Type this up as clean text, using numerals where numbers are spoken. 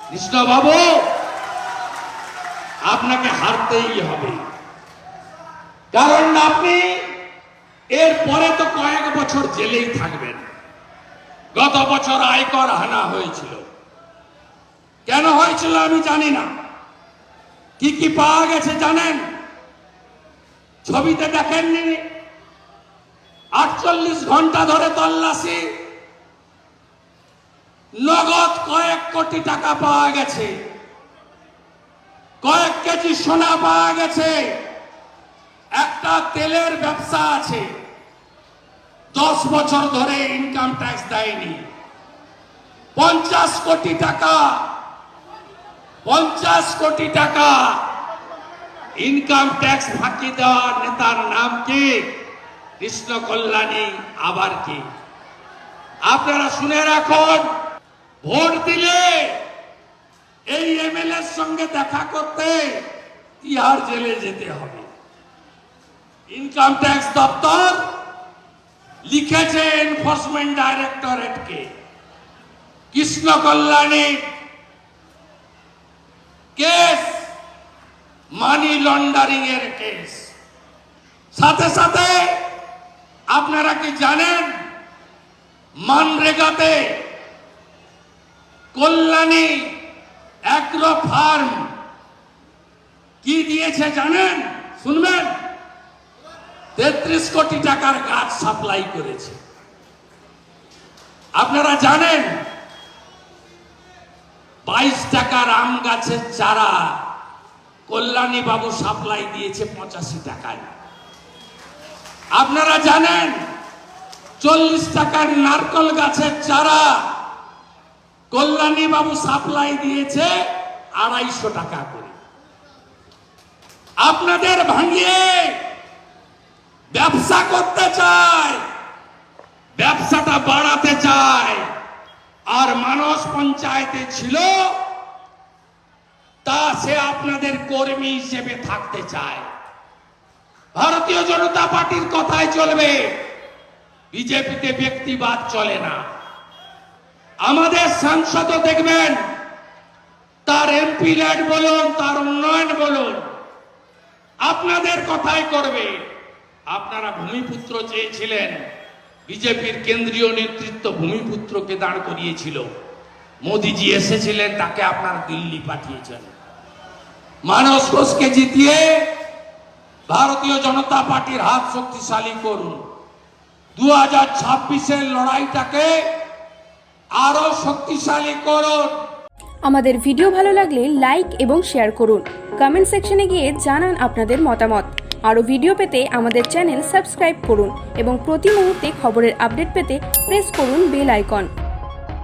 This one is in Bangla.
কৃষ্ণবাবু, আপনাকে হারতেই হবে, কারণ আপনি এর পরে তো কয়েক বছর জেলেই থাকবেন। গত বছর আয়কর হানা হয়েছিল, কেন হয়েছিল আমি জানি না। কি কি পাওয়া গেছে জানেন? ছবিতে দেখেননি? 48 ঘন্টা ধরে তল্লাশি, নগদ কয়েক কোটি টাকা পাওয়া গেছে, কয়েক কেজি সোনা পাওয়া গেছে। একটা তেলের ব্যবসা আছে, 10 বছর ধরে ইনকাম ট্যাক্স দেয়নি। 50 কোটি টাকা, 50 কোটি টাকা ইনকাম ট্যাক্স ফাঁকি দেওয়া নেতার নাম কি? কৃষ্ণ কল্যাণী। আবার কি? আপনারা শুনে রাখুন, ভোট দিলে এই এমএলএর সঙ্গে দেখা করতে তিহার জেলে যেতে হবে। ইনকাম ট্যাক্স দপ্তর লিখেছে এনফোর্সমেন্ট ডাইরেক্টরেটকে, Krishna Kalyani case money laundering এর কেস। সাথে সাথে আপনারা কি জানেন, মানরেগাতে কল্যাণী অ্যাগ্রো ফার্ম কি দিয়েছে জানেন? শুনবেন, 33 কোটি টাকার গাছ সাপ্লাই করেছে। আপনারা জানেন, 22 টাকার আম গাছের চারা কল্যাণী বাবু সাপ্লাই দিয়েছে 85 টাকায়। আপনারা জানেন, 40 টাকার নারকল গাছের চারা কল্যাণী বাবু সাপ্লাই দিয়েছে 250 টাকা করে। আপনাদের ভাঙিয়ে ব্যবসা করতে চায়, ব্যবসাটা বাড়াতে চায়। আর মানস পঞ্চায়েতে ছিল, তা সে আপনাদের কর্মী হিসেবে থাকতে চায়। ভারতীয় জনতা পার্টির কথাই চলবে, বিজেপিতে ব্যক্তিবাদ চলে না। আমাদের সাংসদও দেখবেন, তার এমপি ল্যাড বলুন, তার উন্নয়ন বলুন, আপনাদের কথাই করবে। আপনারা ভূমিপুত্র চেয়েছিলেন, বিজেপির কেন্দ্রীয় নেতৃত্ব ভূমিপুত্রকে দাঁড় করিয়েছিল। মোদিজি এসেছিলেন, তাকে আপনারা দিল্লি পাঠিয়েছেন। মানস ঘোষকে জিতিয়ে ভারতীয় জনতা পার্টির হাত শক্তিশালী করুন। 2026-এর লড়াইটাকে আরো শক্তিশালী করুন। আমাদের ভিডিও ভালো লাগলে লাইক এবং শেয়ার করুন। কমেন্ট সেকশনে গিয়ে জানান আপনাদের মতামত। আরও ভিডিও পেতে আমাদের চ্যানেল সাবস্ক্রাইব করুন এবং প্রতি মুহূর্তে খবরের আপডেট পেতে প্রেস করুন বেল আইকন।